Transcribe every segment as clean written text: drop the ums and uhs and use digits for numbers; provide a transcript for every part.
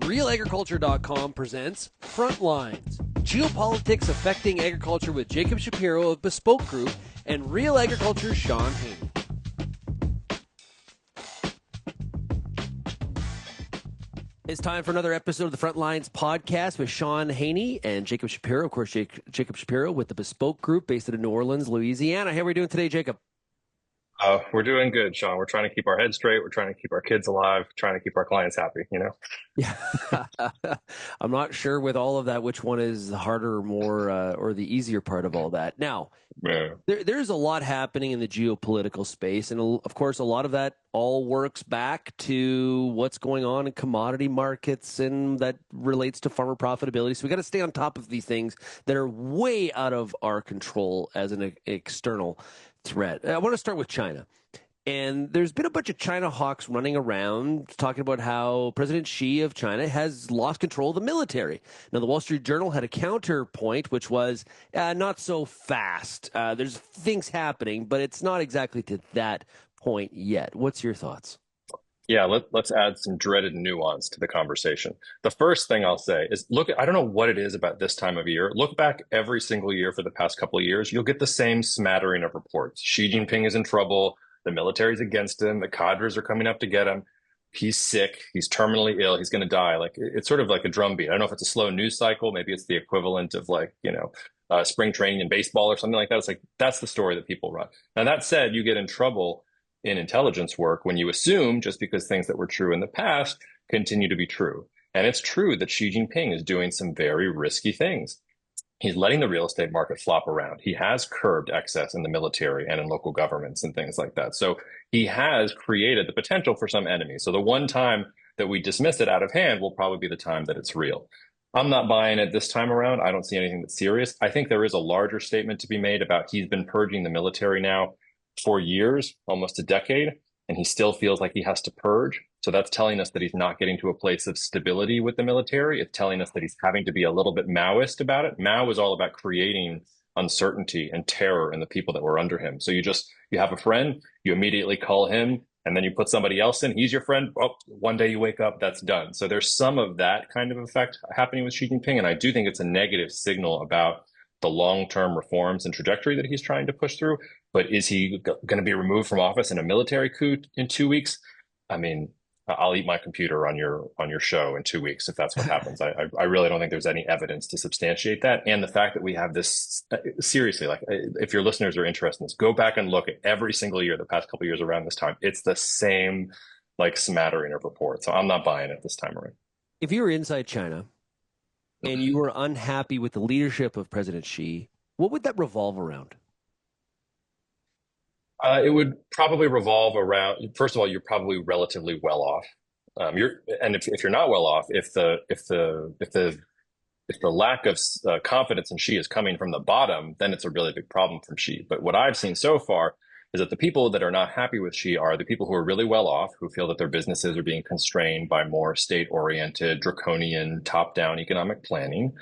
RealAgriculture.com presents Frontlines, geopolitics affecting agriculture with Jacob Shapiro of Bespoke Group and Real Agriculture's Shaun Haney. It's time for another episode of the Frontlines podcast with Shaun Haney and Jacob Shapiro. Of course, Jacob Shapiro with the Bespoke Group based in New Orleans, Louisiana. How are we doing today, Jacob? We're doing good, Shaun. We're trying to keep our heads straight. We're trying to keep our kids alive, trying to keep our clients happy, you know? Yeah. I'm not sure with all of that which one is the harder or more or the easier part of all that. Now, Yeah. there's a lot happening in the geopolitical space. And of course, a lot of that all works back to what's going on in commodity markets, and that relates to farmer profitability. So we got to stay on top of these things that are way out of our control as an external threat. I want to start with China. And there's been a bunch of China hawks running around talking about how President Xi of China has lost control of the military. Now, the Wall Street Journal had a counterpoint, which was not so fast. There's things happening, but it's not exactly to that point yet. What's your thoughts? Yeah, let's add some dreaded nuance to the conversation. The first thing I'll say is, look, I don't know what it is about this time of year. Look back every single year for the past couple of years. You'll get the same smattering of reports. Xi Jinping is in trouble. The military's against him. The cadres are coming up to get him. He's sick. He's terminally ill. He's going to die. Like, it's sort of like a drumbeat. I don't know if it's a slow news cycle. Maybe it's the equivalent of spring training in baseball or something like that. It's like, that's the story that people run. Now, that said, you get in trouble in intelligence work when you assume just because things that were true in the past continue to be true. And it's true that Xi Jinping is doing some very risky things. He's letting the real estate market flop around. He has curbed excess in the military and in local governments and things like that. So he has created the potential for some enemies. So the one time that we dismiss it out of hand will probably be the time that it's real. I'm not buying it this time around. I don't see anything that's serious. I think there is a larger statement to be made about he's been purging the military now for years, almost a decade, and he still feels like he has to purge. So that's telling us that he's not getting to a place of stability with the military. It's telling us that he's having to be a little bit Maoist about it. Mao was all about creating uncertainty and terror in the people that were under him. So you have a friend, you immediately call him, and then you put somebody else in. He's your friend. Oh, one day you wake up, that's done. So there's some of that kind of effect happening with Xi Jinping. And I do think it's a negative signal about the long-term reforms and trajectory that he's trying to push through. But is he going to be removed from office in a military coup in 2 weeks? I mean, I'll eat my computer on your show in 2 weeks if that's what happens. I really don't think there's any evidence to substantiate that. And the fact that we have this, seriously, like, if your listeners are interested in this, go back and look at every single year, the past couple of years around this time. It's the same, like, smattering of reports. So I'm not buying it this time around. If you were inside China and you were unhappy with the leadership of President Xi, what would that revolve around? It would probably revolve around, first of all, you're probably relatively well off. If you're not well off, if the lack of confidence in Xi is coming from the bottom, then it's a really big problem from Xi. But what I've seen so far is that the people that are not happy with Xi are the people who are really well off, who feel that their businesses are being constrained by more state-oriented, draconian, top-down economic planning,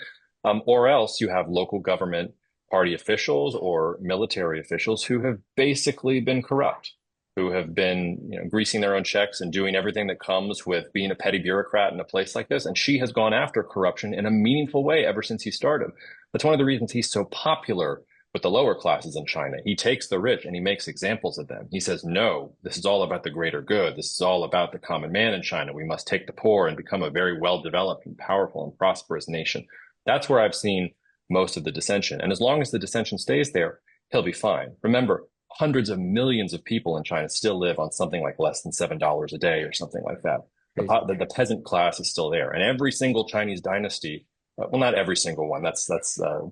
or else you have local government party officials or military officials who have basically been corrupt, who have been, greasing their own checks and doing everything that comes with being a petty bureaucrat in a place like this. And Xi has gone after corruption in a meaningful way ever since he started. That's one of the reasons he's so popular with the lower classes in China. He takes the rich and he makes examples of them. He says, no, this is all about the greater good. This is all about the common man in China. We must take the poor and become a very well-developed and powerful and prosperous nation. That's where I've seen most of the dissension. And as long as the dissension stays there, he'll be fine. Remember, hundreds of millions of people in China still live on something like less than $7 a day or something like that. The peasant class is still there. And every single Chinese dynasty, well, not every single one, that's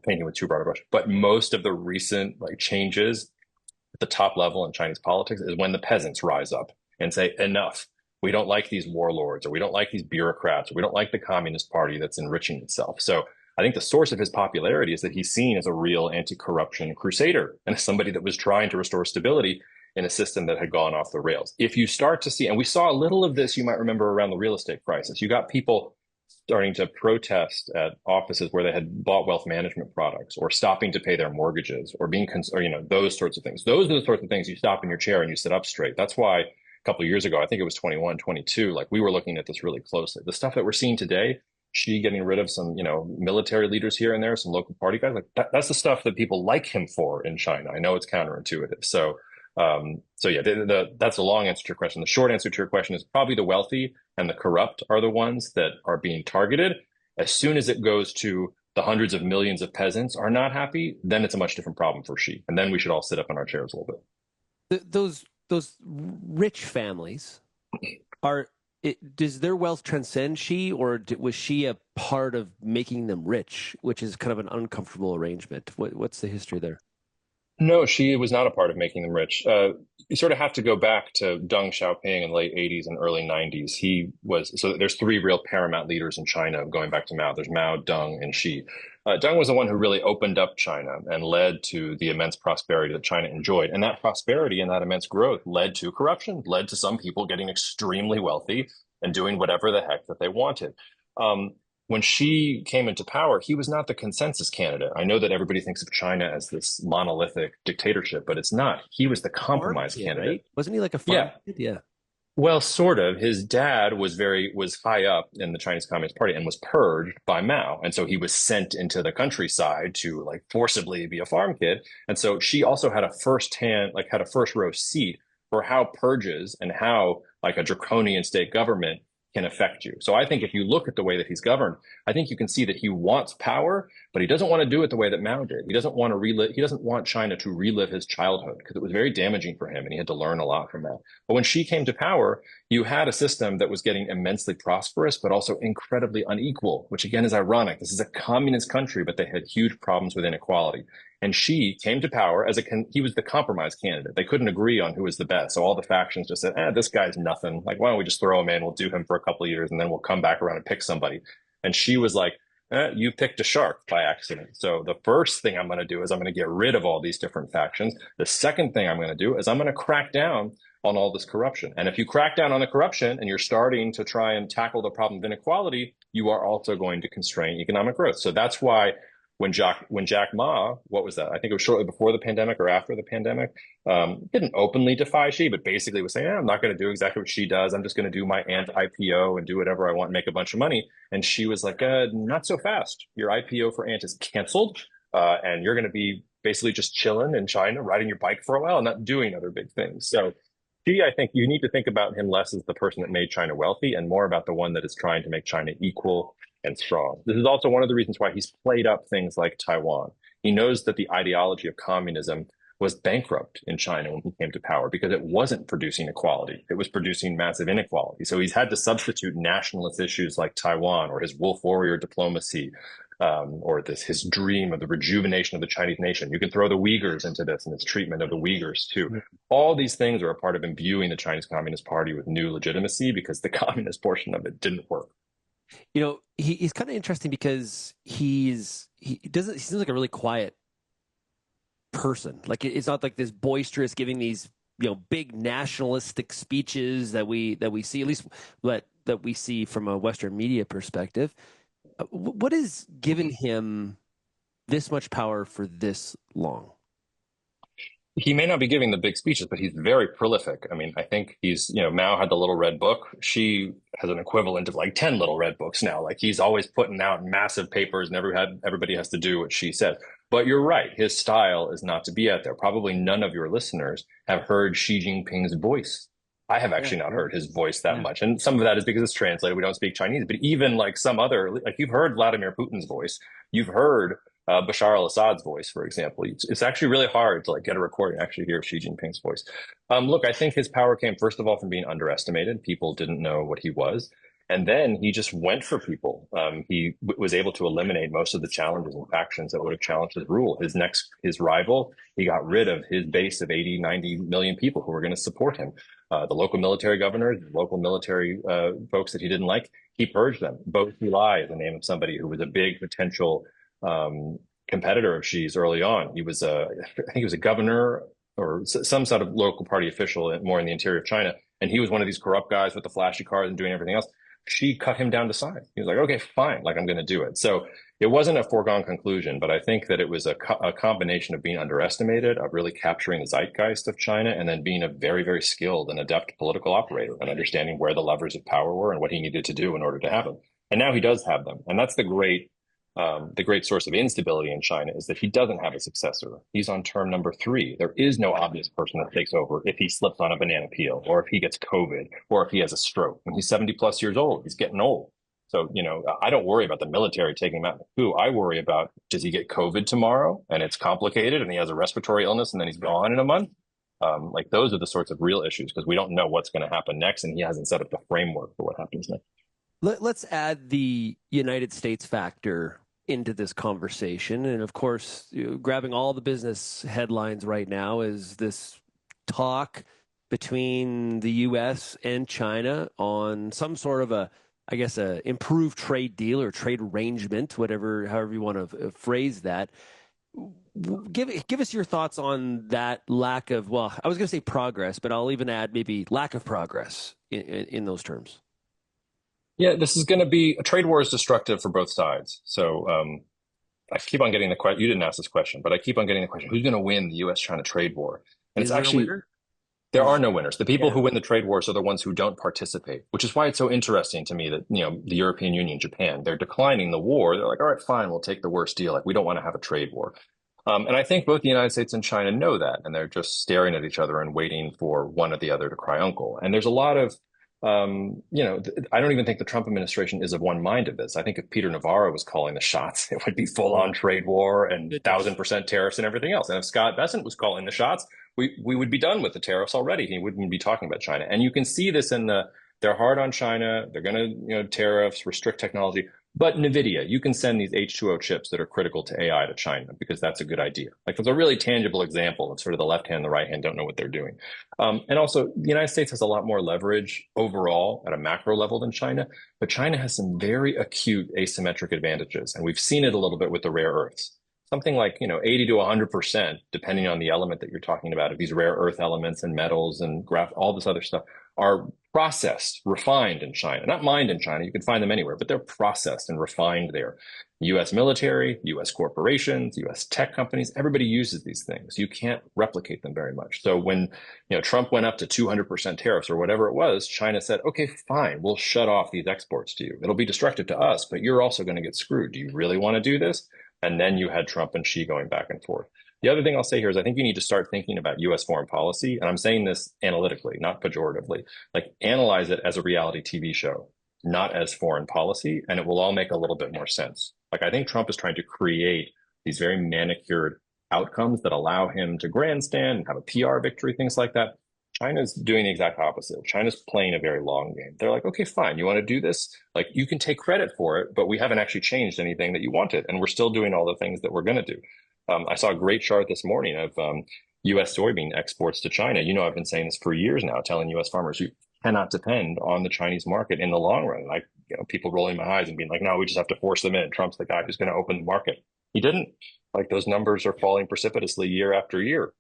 painting with too broad a brush, but most of the recent changes at the top level in Chinese politics is when the peasants rise up and say, enough. We don't like these warlords, or we don't like these bureaucrats, or we don't like the Communist Party that's enriching itself. So I think the source of his popularity is that he's seen as a real anti-corruption crusader and as somebody that was trying to restore stability in a system that had gone off the rails. If you start to see, and we saw a little of this, you might remember around the real estate crisis, you got people starting to protest at offices where they had bought wealth management products or stopping to pay their mortgages or those sorts of things. Those are the sorts of things you stop in your chair and you sit up straight. That's why couple of years ago, I think it was 21, 22, like we were looking at this really closely. The stuff that we're seeing today, Xi getting rid of some, military leaders here and there, some local party guys, like that's the stuff that people like him for in China. I know it's counterintuitive. So yeah, that's a long answer to your question. The short answer to your question is probably the wealthy and the corrupt are the ones that are being targeted. As soon as it goes to the hundreds of millions of peasants are not happy, then it's a much different problem for Xi. And then we should all sit up in our chairs a little bit. Those rich families are. Does their wealth transcend Xi, or was Xi a part of making them rich, which is kind of an uncomfortable arrangement? What's the history there? No, she was not a part of making them rich. You sort of have to go back to Deng Xiaoping in the late 80s and early 90s. So there's three real paramount leaders in China going back to Mao. There's Mao, Deng, and Xi. Deng was the one who really opened up China and led to the immense prosperity that China enjoyed. And that prosperity and that immense growth led to corruption, led to some people getting extremely wealthy and doing whatever the heck that they wanted. When Xi came into power, he was not the consensus candidate. I know that everybody thinks of China as this monolithic dictatorship, but it's not. He was the compromise candidate. Right? Wasn't he like a farm Yeah. kid? Yeah. Well, sort of. His dad was high up in the Chinese Communist Party and was purged by Mao. And so he was sent into the countryside to like forcibly be a farm kid. And so Xi also had a first row seat for how purges and how like a draconian state government can affect you. So I think if you look at the way that he's governed, I think you can see that he wants power, but he doesn't want to do it the way that Mao did. He doesn't want China to relive his childhood because it was very damaging for him and he had to learn a lot from that. But when Xi came to power, you had a system that was getting immensely prosperous, but also incredibly unequal, which again is ironic. This is a communist country, but they had huge problems with inequality. And Xi came to power he was the compromise candidate. They couldn't agree on who was the best. So all the factions just said, this guy's nothing. Like, why don't we just throw him in? We'll do him for a couple of years and then we'll come back around and pick somebody. And Xi was like, you picked a shark by accident. So the first thing I'm going to do is I'm going to get rid of all these different factions. The second thing I'm going to do is I'm going to crack down on all this corruption. And if you crack down on the corruption and you're starting to try and tackle the problem of inequality, you are also going to constrain economic growth. So that's why when Jack Ma, what was that? I think it was shortly before the pandemic or after the pandemic, didn't openly defy Xi, but basically was saying, I'm not going to do exactly what Xi does. I'm just going to do my Ant-IPO and do whatever I want and make a bunch of money. And Xi was like, not so fast. Your IPO for Ant is canceled. And you're going to be basically just chilling in China, riding your bike for a while and not doing other big things. So Xi, I think you need to think about him less as the person that made China wealthy and more about the one that is trying to make China equal and strong. This is also one of the reasons why he's played up things like Taiwan. He knows that the ideology of communism was bankrupt in China when he came to power because it wasn't producing equality. It was producing massive inequality. So he's had to substitute nationalist issues like Taiwan or his wolf warrior diplomacy or his dream of the rejuvenation of the Chinese nation. You can throw the Uyghurs into this and its treatment of the Uyghurs too. All these things are a part of imbuing the Chinese Communist Party with new legitimacy because the communist portion of it didn't work. He's kind of interesting because he seems like a really quiet person. Like it's not like this boisterous giving these big nationalistic speeches that we see, at least that we see from a Western media perspective. What has given him this much power for this long? He may not be giving the big speeches, but he's very prolific. I mean, I think Mao had the little red book. Xi has an equivalent of like 10 little red books now. Like he's always putting out massive papers and everybody has to do what Xi says. But you're right. His style is not to be out there. Probably none of your listeners have heard Xi Jinping's voice. I have actually not heard his voice that much. And some of that is because it's translated. We don't speak Chinese, but even like like you've heard Vladimir Putin's voice. You've heard Bashar al-Assad's voice, for example. It's actually really hard to like get a recording and actually hear Xi Jinping's voice. Look, I think his power came, first of all, from being underestimated. People didn't know what he was. And then he just went for people. He was able to eliminate most of the challenges and factions that would have challenged his rule. His rival, he got rid of his base of 80, 90 million people who were going to support him. The local military governors, the local military folks that he didn't like, he purged them. Bo Xilai is the name of somebody who was a big potential competitor of Xi's early on. I think he was a governor or some sort of local party official more in the interior of China. And he was one of these corrupt guys with the flashy cars and doing everything else. Xi cut him down to size. He was like, okay, fine, like I'm going to do it. So it wasn't a foregone conclusion, but I think that it was a combination of being underestimated, of really capturing the zeitgeist of China, and then being a very, very skilled and adept political operator and understanding where the levers of power were and what he needed to do in order to have them. And now he does have them. And that's the great source of instability in China is that he doesn't have a successor. He's on term number 3. There is no obvious person that takes over if he slips on a banana peel or if he gets COVID or if he has a stroke. When he's 70 plus years old, he's getting old. So, I don't worry about the military taking him out in the coup. I worry about, does he get COVID tomorrow and it's complicated and he has a respiratory illness and then he's gone in a month? Like those are the sorts of real issues because we don't know what's going to happen next and he hasn't set up the framework for what happens next. Let's add the United States factor into this conversation. And of course, grabbing all the business headlines right now is this talk between the U.S. and China on some sort of I guess, a improved trade deal or trade arrangement, however you want to phrase that. Give us your thoughts on that lack of, well, I was going to say progress, but I'll even add maybe lack of progress in those terms. Yeah, this is going to be a trade war is destructive for both sides. So I keep on getting the question. You didn't ask this question, but I keep on getting the question: who's going to win the U.S.-China trade war? And Is it's there a actually winner? there are no winners. The people Yeah. who win the trade wars are the ones who don't participate, which is why it's so interesting to me that the European Union, Japan, they're declining the war. They're like, all right, fine, we'll take the worst deal. Like we don't want to have a trade war. And I think both the United States and China know that, and they're just staring at each other and waiting for one or the other to cry uncle. And there's a lot of I don't even think the Trump administration is of one mind of this. I think if Peter Navarro was calling the shots, it would be full on trade war and Goodness. 1,000% tariffs and everything else. And if Scott Bessent was calling the shots, we would be done with the tariffs already. He wouldn't be talking about China. And you can see this they're hard on China. They're going to, tariffs, restrict technology. But NVIDIA, you can send these H2O chips that are critical to AI to China because that's a good idea. Like there's a really tangible example of sort of the left hand and the right hand don't know what they're doing. And also, the United States has a lot more leverage overall at a macro level than China, but China has some very acute asymmetric advantages. And we've seen it a little bit with the rare earths. Something like, 80 to 100%, depending on the element that you're talking about, of these rare earth elements and metals and all this other stuff are processed, refined in China, not mined in China. You can find them anywhere, but they're processed and refined there. U.S. military, U.S. corporations, U.S. tech companies, everybody uses these things. You can't replicate them very much. So when Trump went up to 200% tariffs or whatever it was, China said, okay, fine, we'll shut off these exports to you. It'll be destructive to us, but you're also going to get screwed. Do you really want to do this? And then you had Trump and Xi going back and forth. The other thing I'll say here is I think you need to start thinking about U.S. foreign policy. And I'm saying this analytically, not pejoratively. Like analyze it as a reality TV show, not as foreign policy, and it will all make a little bit more sense. Like I think Trump is trying to create these very manicured outcomes that allow him to grandstand and have a PR victory, things like that. China's doing the exact opposite. China's playing a very long game. They're like, okay, fine, you want to do this? Like you can take credit for it, but we haven't actually changed anything that you wanted. And we're still doing all the things that we're going to do. I saw a great chart this morning of U.S. soybean exports to China. I've been saying this for years now, telling U.S. farmers you cannot depend on the Chinese market in the long run. Like, people rolling my eyes and being like, no, we just have to force them in. Trump's the guy who's going to open the market. He didn't. Like those numbers are falling precipitously year after year.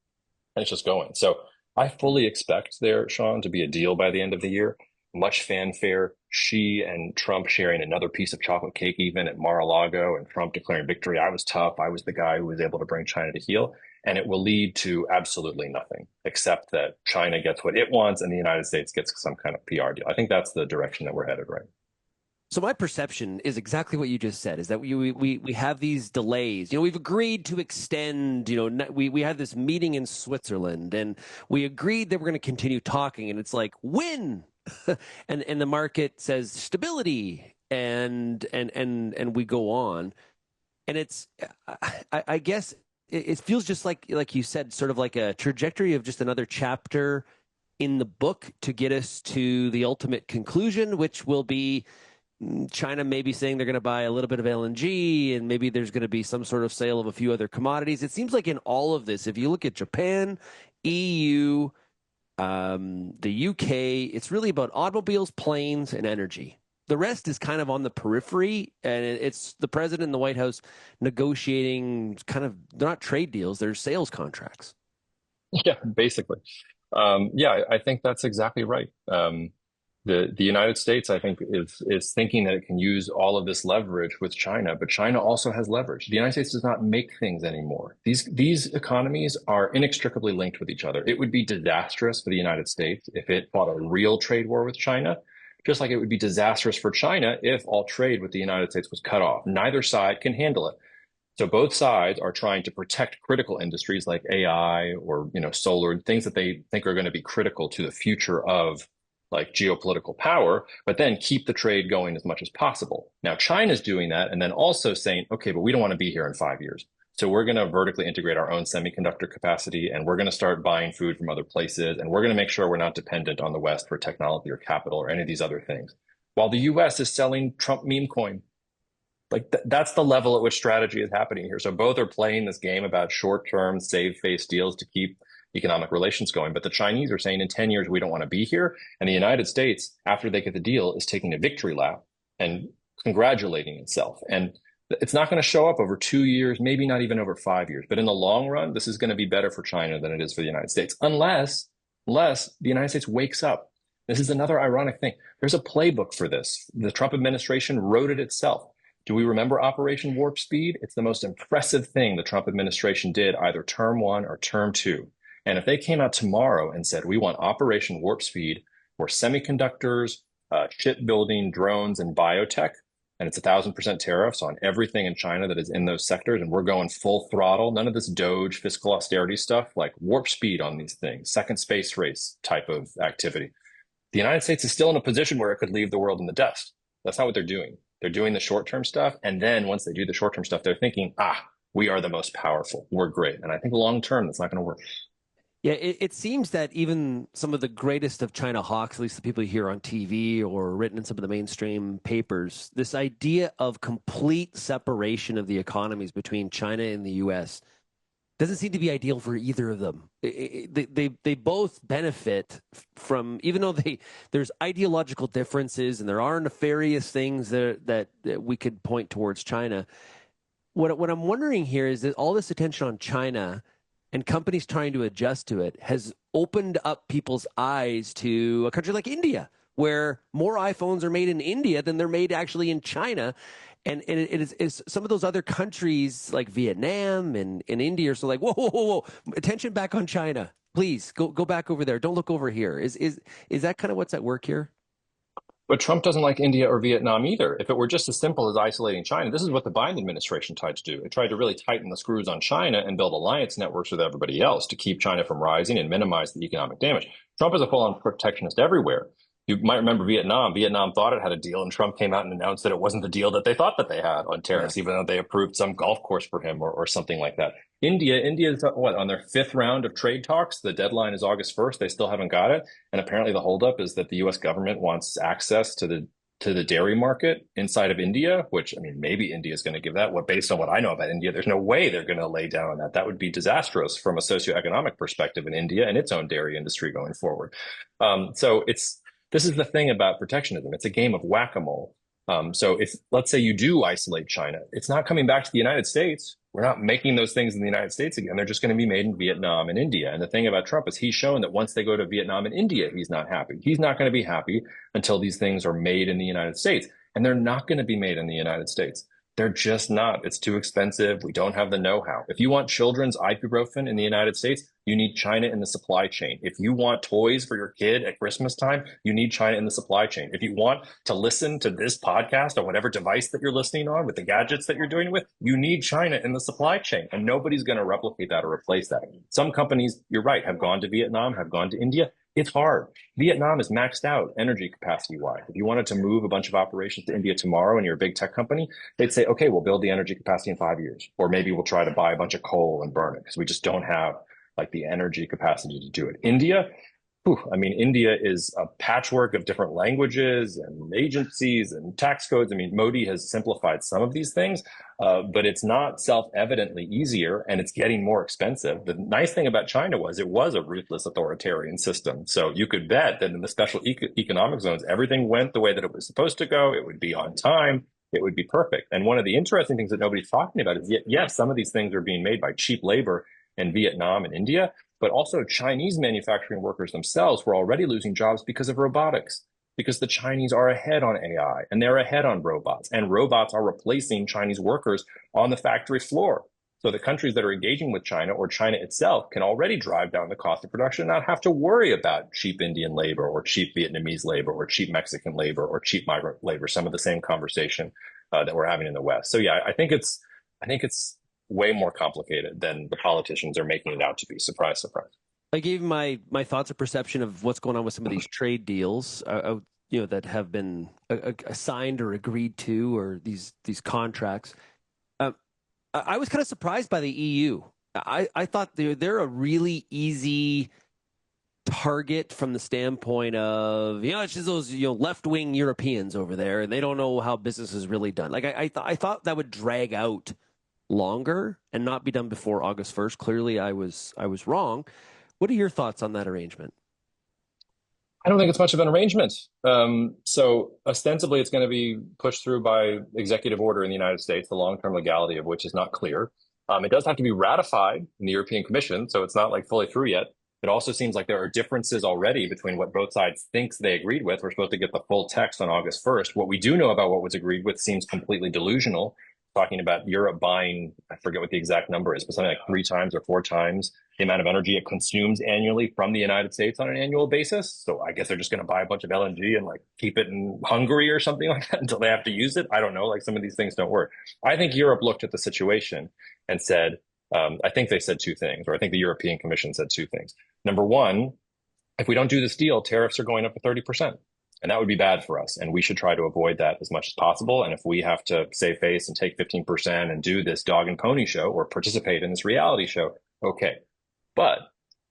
And it's just going. So I fully expect there, Shaun, to be a deal by the end of the year. Much fanfare. Xi and Trump sharing another piece of chocolate cake, even at Mar-a-Lago, and Trump declaring victory. I was tough. I was the guy who was able to bring China to heel. And it will lead to absolutely nothing, except that China gets what it wants and the United States gets some kind of PR deal. I think that's the direction that we're headed, right? So my perception is exactly what you just said, is that we have these delays. We've agreed to extend, we had this meeting in Switzerland and we agreed that we're going to continue talking, and it's like, when? and the market says stability, and we go on. And it's, I guess it feels just like you said, sort of like a trajectory of just another chapter in the book to get us to the ultimate conclusion, which will be China maybe saying they're going to buy a little bit of LNG, and maybe there's going to be some sort of sale of a few other commodities. It seems like in all of this, if you look at Japan, EU, the UK, it's really about automobiles, planes, and energy. The rest is kind of on the periphery, and it's the president and the White House negotiating kind of, they're not trade deals, they're sales contracts. Yeah, basically. Yeah, I think that's exactly right. The United States, I think, is thinking that it can use all of this leverage with China, but China also has leverage. The United States does not make things anymore. These economies are inextricably linked with each other. It would be disastrous for the United States if it fought a real trade war with China, just like it would be disastrous for China if all trade with the United States was cut off. Neither side can handle it. So both sides are trying to protect critical industries like AI or solar, things that they think are going to be critical to the future of like geopolitical power, but then keep the trade going as much as possible. Now China's doing that and then also saying, okay, but we don't want to be here in 5 years. So we're going to vertically integrate our own semiconductor capacity and we're going to start buying food from other places and we're going to make sure we're not dependent on the West for technology or capital or any of these other things. While the US is selling Trump meme coin. Like that's the level at which strategy is happening here. So both are playing this game about short-term save face deals to keep economic relations going. But the Chinese are saying in 10 years, we don't want to be here. And the United States, after they get the deal, is taking a victory lap and congratulating itself. And it's not going to show up over 2 years, maybe not even over 5 years. But in the long run, this is going to be better for China than it is for the United States, unless the United States wakes up. This is another ironic thing. There's a playbook for this. The Trump administration wrote it itself. Do we remember Operation Warp Speed? It's the most impressive thing the Trump administration did, either term one or term two. And if they came out tomorrow and said, we want Operation Warp Speed for semiconductors, shipbuilding, drones, and biotech, and it's 1,000% tariffs on everything in China that is in those sectors, and we're going full throttle, none of this Doge fiscal austerity stuff, like warp speed on these things, second space race type of activity. The United States is still in a position where it could leave the world in the dust. That's not what they're doing. They're doing the short-term stuff. And then once they do the short-term stuff, they're thinking, we are the most powerful. We're great. And I think long-term, that's not going to work. Yeah, it seems that even some of the greatest of China hawks, at least the people you hear on TV or written in some of the mainstream papers, this idea of complete separation of the economies between China and the U.S. doesn't seem to be ideal for either of them. They both benefit from, even though there's ideological differences and there are nefarious things that we could point towards China. What I'm wondering here is that all this attention on China and companies trying to adjust to it has opened up people's eyes to a country like India, where more iPhones are made in India than they're made actually in China. And it is some of those other countries like Vietnam and India are so like, whoa, attention back on China. Please go back over there. Don't look over here. Is that kind of what's at work here? But Trump doesn't like India or Vietnam either. If it were just as simple as isolating China, this is what the Biden administration tried to do. It tried to really tighten the screws on China and build alliance networks with everybody else to keep China from rising and minimize the economic damage. Trump is a full-on protectionist everywhere. You might remember Vietnam. Vietnam thought it had a deal, and Trump came out and announced that it wasn't the deal that they thought that they had on tariffs, even though they approved some golf course for him or something like that. India is what, on their fifth round of trade talks? The deadline is August 1st. They still haven't got it. And apparently the holdup is that the U.S. government wants access to the dairy market inside of India, which, I mean, maybe India is going to give that. Based on what I know about India, there's no way they're going to lay down on that. That would be disastrous from a socioeconomic perspective in India and its own dairy industry going forward. This is the thing about protectionism. It's a game of whack-a-mole. So if, let's say you do isolate China, it's not coming back to the United States. We're not making those things in the United States again. They're just going to be made in Vietnam and India. And the thing about Trump is he's shown that once they go to Vietnam and India, he's not happy. He's not going to be happy until these things are made in the United States. And they're not going to be made in the United States. They're just not. It's too expensive. We don't have the know-how. If you want children's ibuprofen in the United States, you need China in the supply chain. If you want toys for your kid at Christmas time, you need China in the supply chain. If you want to listen to this podcast or whatever device that you're listening on with the gadgets that you're doing with, you need China in the supply chain. And nobody's going to replicate that or replace that. Some companies, you're right, have gone to Vietnam, have gone to India. It's hard. Vietnam is maxed out energy capacity wise. If you wanted to move a bunch of operations to India tomorrow and you're a big tech company, they'd say, okay, we'll build the energy capacity in 5 years. Or maybe we'll try to buy a bunch of coal and burn it because we just don't have like the energy capacity to do it. India, India is a patchwork of different languages and agencies and tax codes. I mean, Modi has simplified some of these things, but it's not self-evidently easier and it's getting more expensive. The nice thing about China was it was a ruthless authoritarian system. So you could bet that in the special economic zones, everything went the way that it was supposed to go. It would be on time. It would be perfect. And one of the interesting things that nobody's talking about is, yes, some of these things are being made by cheap labor in Vietnam and India, but also Chinese manufacturing workers themselves were already losing jobs because of robotics. because the Chinese are ahead on AI and they're ahead on robots, and robots are replacing Chinese workers on the factory floor. So the countries that are engaging with China or China itself can already drive down the cost of production and not have to worry about cheap Indian labor or cheap Vietnamese labor or cheap Mexican labor or cheap migrant labor. Some of the same conversation that we're having in the West. So yeah, I think it's way more complicated than the politicians are making it out to be. Surprise, surprise. I gave my thoughts and perception of what's going on with some of these trade deals, that have been signed or agreed to, or these contracts. I was kind of surprised by the EU. I thought they're a really easy target from the standpoint of, it's just those left wing Europeans over there, and they don't know how business is really done. Like I thought that would drag out longer and not be done before August 1st. Clearly, I was wrong. What are your thoughts on that arrangement? I don't think it's much of an arrangement. So ostensibly, it's going to be pushed through by executive order in the United States, the long-term legality of which is not clear. It does have to be ratified in the European Commission, so it's not like fully through yet. It also seems like there are differences already between what both sides thinks they agreed with. We're supposed to get the full text on August 1st. What we do know about what was agreed with seems completely delusional, talking about Europe buying, I forget what the exact number is, but something like 3 times or 4 times the amount of energy it consumes annually from the United States on an annual basis. So I guess they're just going to buy a bunch of LNG and like keep it in Hungary or something like that until they have to use it. I don't know. Like some of these things don't work. I think Europe looked at the situation and said, I think they said 2 things, or I think the European Commission said 2 things. Number one, if we don't do this deal, tariffs are going up to 30%. And that would be bad for us. And we should try to avoid that as much as possible. And if we have to save face and take 15% and do this dog and pony show or participate in this reality show, okay. But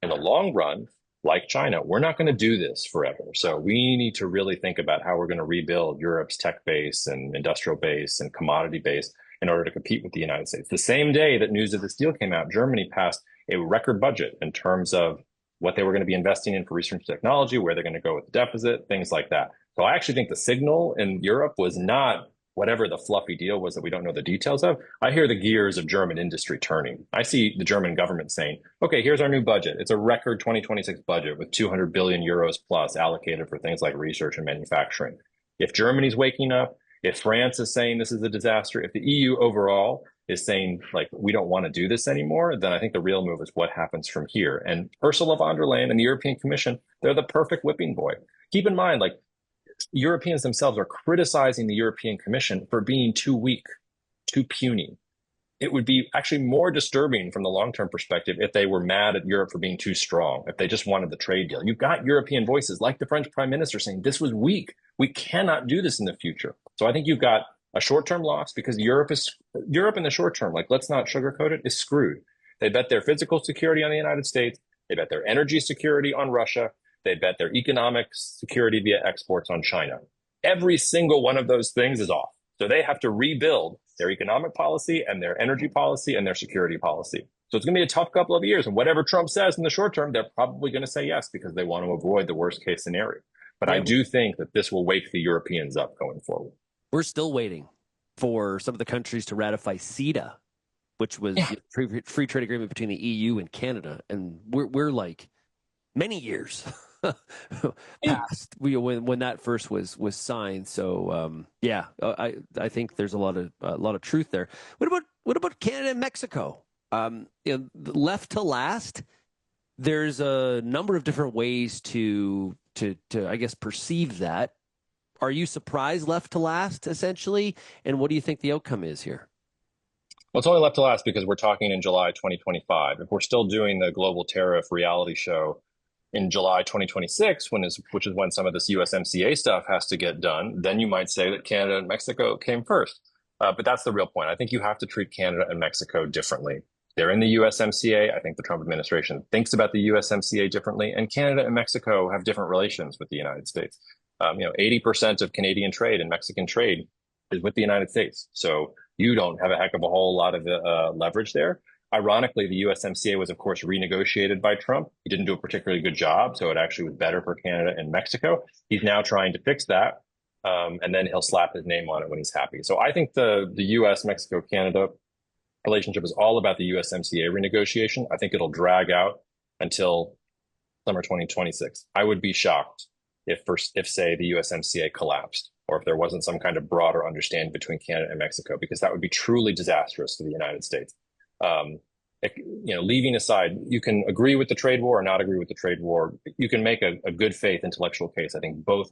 in the long run, like China, we're not going to do this forever. So we need to really think about how we're going to rebuild Europe's tech base and industrial base and commodity base in order to compete with the United States. The same day that news of this deal came out, Germany passed a record budget in terms of what they were going to be investing in for research technology, where they're going to go with the deficit, things like that. So I actually think the signal in Europe was not whatever the fluffy deal was that we don't know the details of. I hear the gears of German industry turning. I see the German government saying, okay, here's our new budget. It's a record 2026 budget with 200 billion euros plus allocated for things like research and manufacturing. If Germany's waking up, if France is saying this is a disaster, if the EU overall is saying, like, we don't want to do this anymore, then I think the real move is what happens from here. And Ursula von der Leyen and the European Commission, they're the perfect whipping boy. Keep in mind, like, Europeans themselves are criticizing the European Commission for being too weak, too puny. It would be actually more disturbing from the long-term perspective if they were mad at Europe for being too strong, if they just wanted the trade deal. You've got European voices like the French Prime Minister saying this was weak. We cannot do this in the future. So I think you've got a short-term loss because Europe in the short term, like, let's not sugarcoat it, is screwed. They bet their physical security on the United States. They bet their energy security on Russia. They bet their economic security via exports on China. Every single one of those things is off. So they have to rebuild their economic policy and their energy policy and their security policy. So it's going to be a tough couple of years. And whatever Trump says in the short term, they're probably going to say yes because they want to avoid the worst case scenario. But I do think that this will wake the Europeans up going forward. We're still waiting for some of the countries to ratify CETA, which was free trade agreement between the EU and Canada. And we're like many years past when that first was signed. So I think there's a lot of truth there. What about Canada and Mexico? Left to last, there's a number of different ways to I guess perceive that. Are you surprised left to last, essentially? And what do you think the outcome is here? Well, it's only left to last because we're talking in July 2025. If we're still doing the global tariff reality show in July 2026, which is when some of this USMCA stuff has to get done, then you might say that Canada and Mexico came first. But that's the real point. I think you have to treat Canada and Mexico differently. They're in the USMCA. I think the Trump administration thinks about the USMCA differently, and Canada and Mexico have different relations with the United States. 80% of Canadian trade and Mexican trade is with the United States. So you don't have a heck of a whole lot of leverage there. Ironically, the USMCA was, of course, renegotiated by Trump. He didn't do a particularly good job, so it actually was better for Canada and Mexico. He's now trying to fix that, and then he'll slap his name on it when he's happy. So I think the U.S., Mexico, Canada relationship is all about the USMCA renegotiation. I think it'll drag out until summer 2026. I would be shocked if say the USMCA collapsed, or if there wasn't some kind of broader understanding between Canada and Mexico, because that would be truly disastrous for the United States. Um, Leaving aside, you can agree with the trade war or not agree with the trade war. You can make a good faith intellectual case. I think both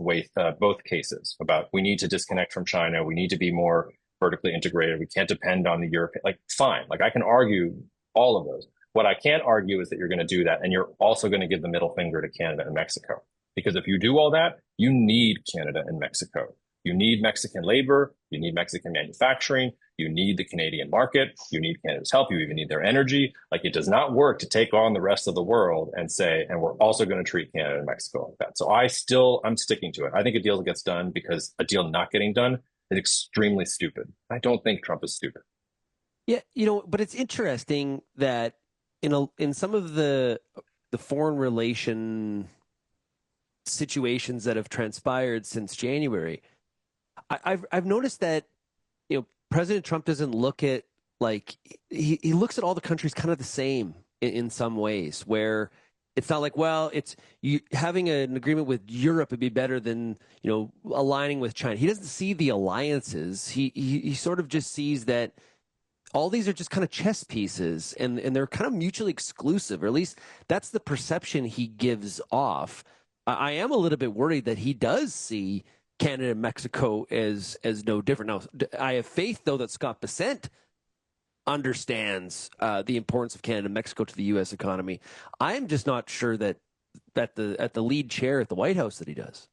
cases about we need to disconnect from China. We need to be more vertically integrated. We can't depend on the European. Like, fine. Like, I can argue all of those. What I can't argue is that you're going to do that, and you're also going to give the middle finger to Canada and Mexico. Because if you do all that, you need Canada and Mexico. You need Mexican labor. You need Mexican manufacturing. You need the Canadian market. You need Canada's help. You even need their energy. Like, it does not work to take on the rest of the world and say, and we're also going to treat Canada and Mexico like that. So I'm sticking to it. I think a deal gets done because a deal not getting done is extremely stupid. I don't think Trump is stupid. Yeah, but it's interesting that in some of the foreign relation situations that have transpired since January, I've noticed that President Trump doesn't look at like he looks at all the countries kind of the same in some ways, where it's not like, well, it's you having an agreement with Europe would be better than aligning with China. He doesn't see the alliances. He sort of just sees that all these are just kind of chess pieces, and they're kind of mutually exclusive, or at least that's the perception he gives off. I am a little bit worried that he does see Canada and Mexico as no different. Now, I have faith, though, that Scott Bessent understands the importance of Canada and Mexico to the U.S. economy. I'm just not sure that at the lead chair at the White House that he does.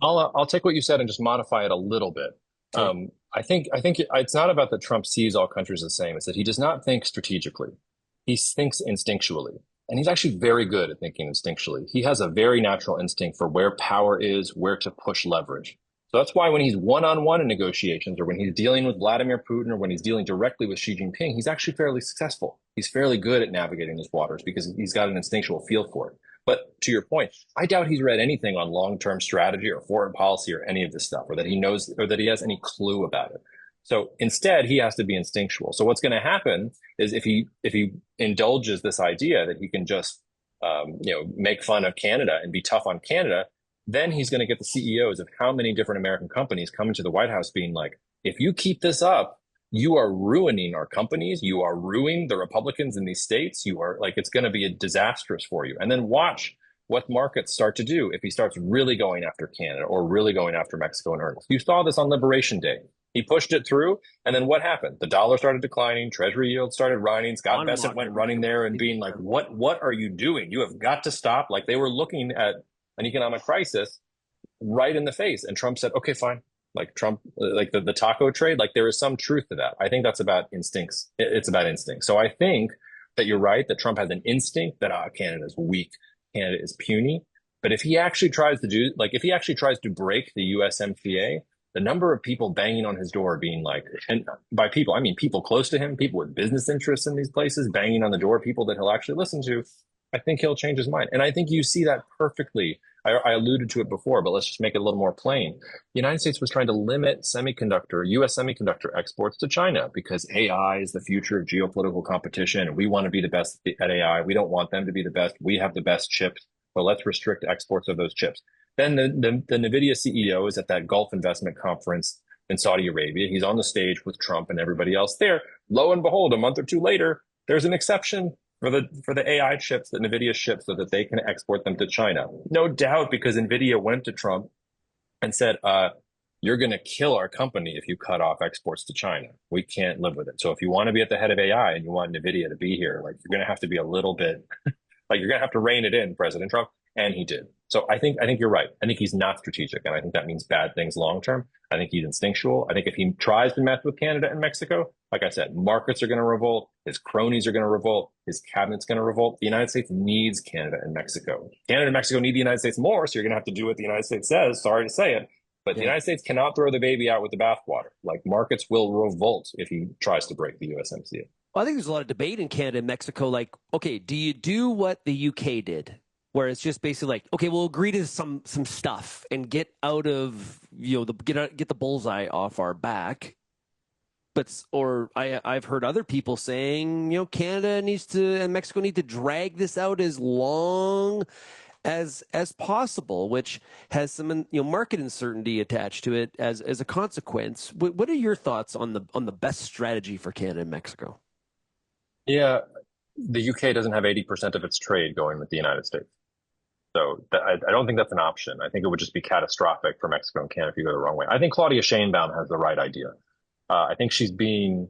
I'll take what you said and just modify it a little bit. Okay. I think it's not about that Trump sees all countries the same. It's that he does not think strategically. He thinks instinctually. And he's actually very good at thinking instinctually. He has a very natural instinct for where power is, where to push leverage. So that's why when he's one-on-one in negotiations, or when he's dealing with Vladimir Putin, or when he's dealing directly with Xi Jinping, he's actually fairly successful. He's fairly good at navigating those waters because he's got an instinctual feel for it. But to your point, I doubt he's read anything on long-term strategy or foreign policy or any of this stuff, or that he knows, or that he has any clue about it. So instead, he has to be instinctual. So what's going to happen is if he indulges this idea that he can just make fun of Canada and be tough on Canada, then he's going to get the CEOs of how many different American companies coming to the White House being like, if you keep this up, you are ruining our companies. You are ruining the Republicans in these states. You are like, it's going to be disastrous for you. And then watch what markets start to do if he starts really going after Canada or really going after Mexico in earnest. You saw this on Liberation Day. He pushed it through, and then what happened? The dollar started declining, Treasury yields started rising. Scott Bessent went running there and being like, what are you doing? You have got to stop. Like, they were looking at an economic crisis right in the face. And Trump said, okay, fine. Like Trump, like the taco trade, like there is some truth to that. I think that's about instincts. It's about instinct. So I think that you're right, that Trump has an instinct that Canada is weak, Canada is puny. But if he actually tries to break the USMCA, the number of people banging on his door being like, and by people, I mean people close to him, people with business interests in these places, banging on the door, people that he'll actually listen to, I think he'll change his mind. And I think you see that perfectly. I alluded to it before, but let's just make it a little more plain. The United States was trying to limit U.S. semiconductor exports to China because AI is the future of geopolitical competition, and we want to be the best at AI. We don't want them to be the best. We have the best chips, so let's restrict exports of those chips. Then the NVIDIA CEO is at that Gulf Investment Conference in Saudi Arabia. He's on the stage with Trump and everybody else there. Lo and behold, a month or two later, there's an exception for the AI chips that NVIDIA ships so that they can export them to China. No doubt, because NVIDIA went to Trump and said, you're going to kill our company if you cut off exports to China. We can't live with it. So if you want to be at the head of AI and you want NVIDIA to be here, like, you're going to have to be a little bit, like, you're going to have to rein it in, President Trump. And he did. So I think you're right. I think he's not strategic, and I think that means bad things long term. I think he's instinctual. I think if he tries to mess with Canada and Mexico, like I said, markets are going to revolt, his cronies are going to revolt, his cabinet's going to revolt. The United States needs Canada and Mexico. Canada and Mexico need the United States more, so you're going to have to do what the United States says. Sorry to say it, but the United States cannot throw the baby out with the bathwater. Like, markets will revolt if he tries to break the USMCA. Well, I think there's a lot of debate in Canada and Mexico. Like, okay, do you do what the UK did, where it's just basically like, okay, we'll agree to some stuff and get out of get the bullseye off our back. But I've heard other people saying, Canada and Mexico need to drag this out as long as possible, which has some market uncertainty attached to it as a consequence. What are your thoughts on the best strategy for Canada and Mexico? Yeah, the UK doesn't have 80% of its trade going with the United States. So I don't think that's an option. I think it would just be catastrophic for Mexico and Canada if you go the wrong way. I think Claudia Sheinbaum has the right idea. I think she's being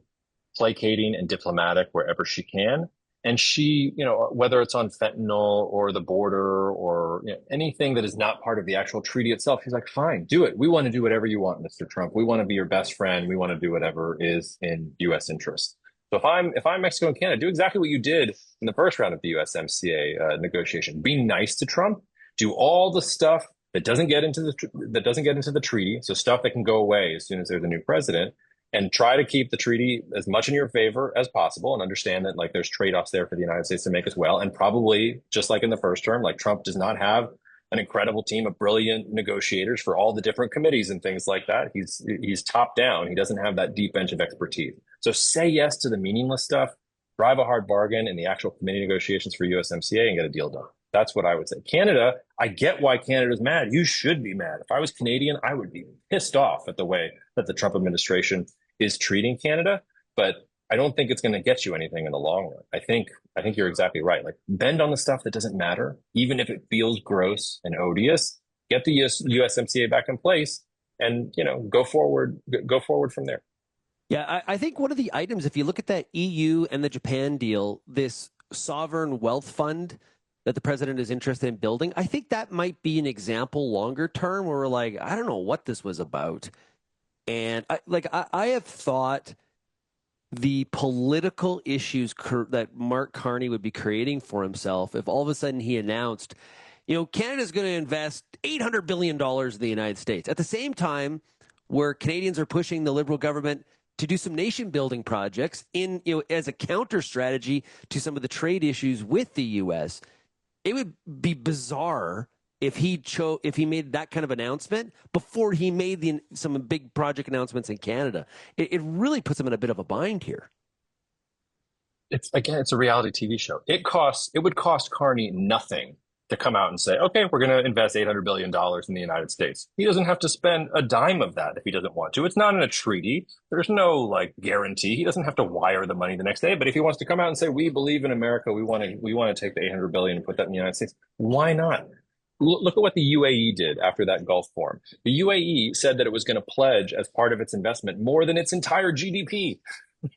placating and diplomatic wherever she can. And she, whether it's on fentanyl or the border or anything that is not part of the actual treaty itself, she's like, fine, do it. We want to do whatever you want, Mr. Trump. We want to be your best friend. We want to do whatever is in U.S. interest. So if I'm Mexico and Canada, do exactly what you did in the first round of the USMCA negotiation. Be nice to Trump. Do all the stuff that doesn't get into the treaty. So stuff that can go away as soon as there's a new president, and try to keep the treaty as much in your favor as possible, and understand that like there's trade-offs there for the United States to make as well. And probably just like in the first term, like Trump does not have an incredible team of brilliant negotiators for all the different committees and things like that. He's top down. He doesn't have that deep bench of expertise. So say yes to the meaningless stuff, drive a hard bargain in the actual committee negotiations for USMCA and get a deal done. That's what I would say. Canada, I get why Canada's mad. You should be mad. If I was Canadian, I would be pissed off at the way that the Trump administration is treating Canada, but I don't think it's going to get you anything in the long run. I think you're exactly right. Like bend on the stuff that doesn't matter, even if it feels gross and odious. Get the USMCA back in place, and go forward. Go forward from there. Yeah, I think one of the items, if you look at that EU and the Japan deal, this sovereign wealth fund that the president is interested in building, I think that might be an example longer term where we're like, I don't know what this was about. And I have thought the political issues that Mark Carney would be creating for himself if all of a sudden he announced, Canada's going to invest $800 billion in the United States. At the same time, where Canadians are pushing the Liberal government to do some nation building projects as a counter strategy to some of the trade issues with the U.S., it would be bizarre if he made that kind of announcement before he made some big project announcements in Canada. It really puts him in a bit of a bind here. It's a reality TV show. It would cost Carney nothing to come out and say, okay, we're going to invest $800 billion in the United States. He doesn't have to spend a dime of that if he doesn't want to. It's not in a treaty. There's no guarantee. He doesn't have to wire the money the next day. But if he wants to come out and say, we believe in America, we want to take the $800 billion and put that in the United States, why not? Look at what the UAE did after that Gulf Forum. The UAE said that it was going to pledge as part of its investment more than its entire GDP.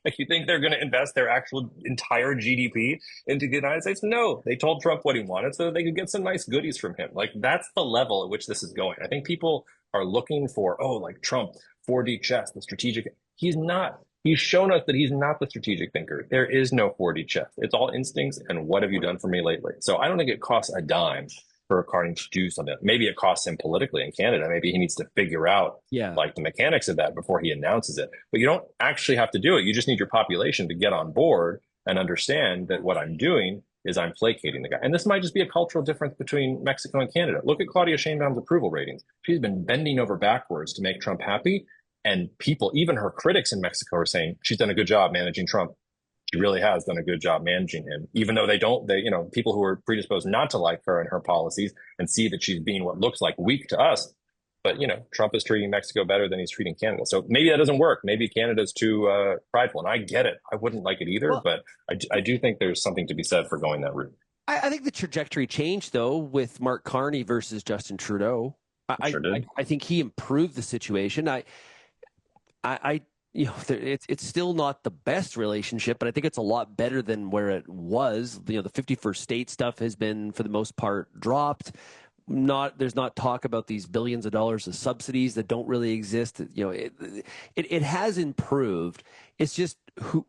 Like, you think they're going to invest their actual entire GDP into the United States? No, they told Trump what he wanted so they could get some nice goodies from him. Like, that's the level at which this is going. I think people are looking for, Trump, 4D chess, the strategic. He's not. He's shown us that he's not the strategic thinker. There is no 4D chess. It's all instincts and what have you done for me lately? So I don't think it costs a dime for Carney to do something. Maybe it costs him politically in Canada. Maybe he needs to figure out the mechanics of that before he announces it. But you don't actually have to do it. You just need your population to get on board and understand that what I'm doing is I'm placating the guy. And this might just be a cultural difference between Mexico and Canada. Look at Claudia Sheinbaum's approval ratings. She's been bending over backwards to make Trump happy. And people, even her critics in Mexico, are saying she's done a good job managing Trump. She really has done a good job managing him, even though people who are predisposed not to like her and her policies and see that she's being what looks like weak to us. But, Trump is treating Mexico better than he's treating Canada. So maybe that doesn't work. Maybe Canada's too prideful. And I get it. I wouldn't like it either. But I do think there's something to be said for going that route. I think the trajectory changed, though, with Mark Carney versus Justin Trudeau. Sure did. I think he improved the situation. It's still not the best relationship, but I think it's a lot better than where it was. The 51st state stuff has been, for the most part, dropped. There's not talk about these billions of dollars of subsidies that don't really exist. It has improved. It's just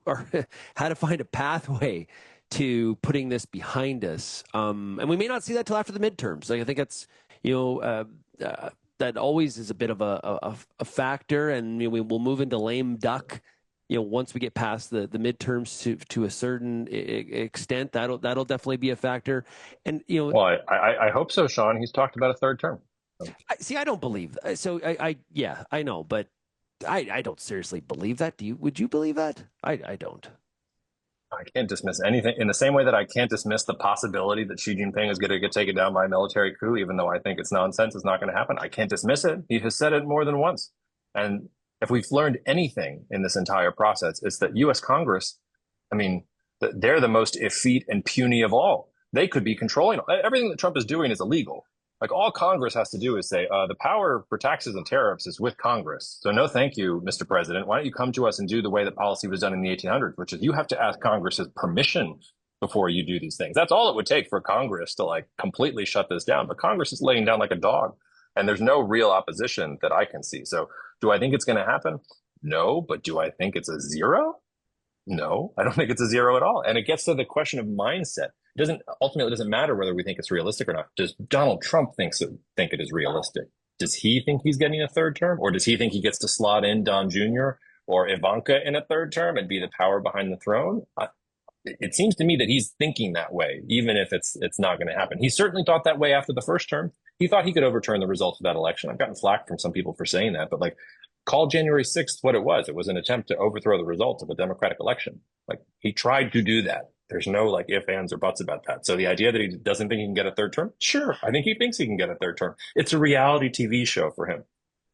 how to find a pathway to putting this behind us. And we may not see that till after the midterms. I think it's that always is a bit of a factor, and we will move into lame duck. Once we get past the midterms to a certain extent, that'll definitely be a factor. And well, I hope so, Shaun. He's talked about a third term. I don't believe that. So I know, but I don't seriously believe that. Would you believe that? I don't. I can't dismiss anything in the same way that I can't dismiss the possibility that Xi Jinping is going to get taken down by a military coup, even though I think it's nonsense. It's not going to happen. I can't dismiss it. He has said it more than once. And if we've learned anything in this entire process, it's that U.S. Congress, I mean, they're the most effete and puny of all. They could be controlling everything that Trump is doing is illegal. Like all Congress has to do is say, the power for taxes and tariffs is with Congress. So no, thank you, Mr. President. Why don't you come to us and do the way that policy was done in the 1800s, which is you have to ask Congress's permission before you do these things. That's all it would take for Congress to like completely shut this down. But Congress is laying down like a dog, and there's no real opposition that I can see. So do I think it's going to happen? No, but do I think it's a zero? No, I don't think it's a zero at all. And it gets to the question of mindset. It doesn't ultimately, it doesn't matter whether we think it's realistic or not. Does Donald Trump think it is realistic? Does he think he's getting a third term, or does he think he gets to slot in Don Jr. or Ivanka in a third term and be the power behind the throne? It seems to me that he's thinking that way, even if it's not going to happen. He certainly thought that way after the first term. He thought he could overturn the results of that election. I've gotten flack from some people for saying that, but like, call January 6th what it was. It was an attempt to overthrow the results of a democratic election. Like he tried to do that. There's no like ifs, ands, or buts about that. So the idea that he doesn't think he can get a third term, sure, I think he thinks he can get a third term. It's a reality TV show for him.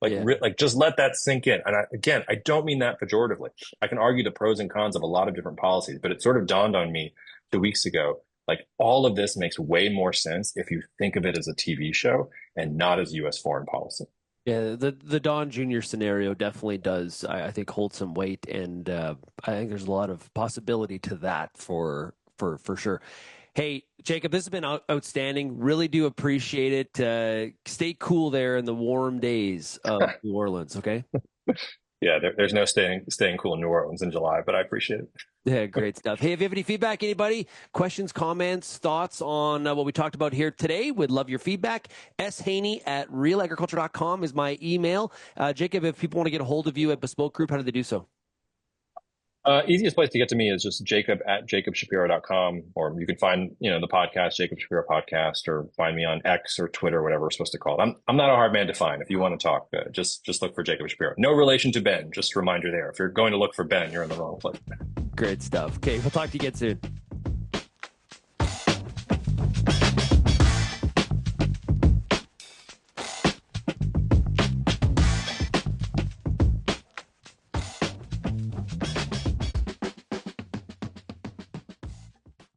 Like, like just let that sink in. And again, I don't mean that pejoratively. I can argue the pros and cons of a lot of different policies, but it sort of dawned on me 2 weeks ago. Like all of this makes way more sense if you think of it as a TV show and not as U.S. foreign policy. Yeah, the Don Jr. scenario definitely does, I think, hold some weight, and I think there's a lot of possibility to that for sure. Hey, Jacob, this has been outstanding. Really do appreciate it. Stay cool there in the warm days of New Orleans, okay? Yeah, there's no staying cool in New Orleans in July, but I appreciate it. Yeah, great stuff. Hey, if you have any feedback, anybody, questions, comments, thoughts on what we talked about here today, we'd love your feedback. shaney@realagriculture.com is my email. Jacob, if people want to get a hold of you at Bespoke Group, how do they do so? Easiest place to get to me is just jacob@jacobshapiro.com, or you can find, the podcast, Jacob Shapiro Podcast, or find me on X or Twitter, whatever we're supposed to call it. I'm not a hard man to find. If you want to talk, just look for Jacob Shapiro. No relation to Ben, just a reminder there. If you're going to look for Ben, you're in the wrong place. Great stuff. Okay, we'll talk to you again soon.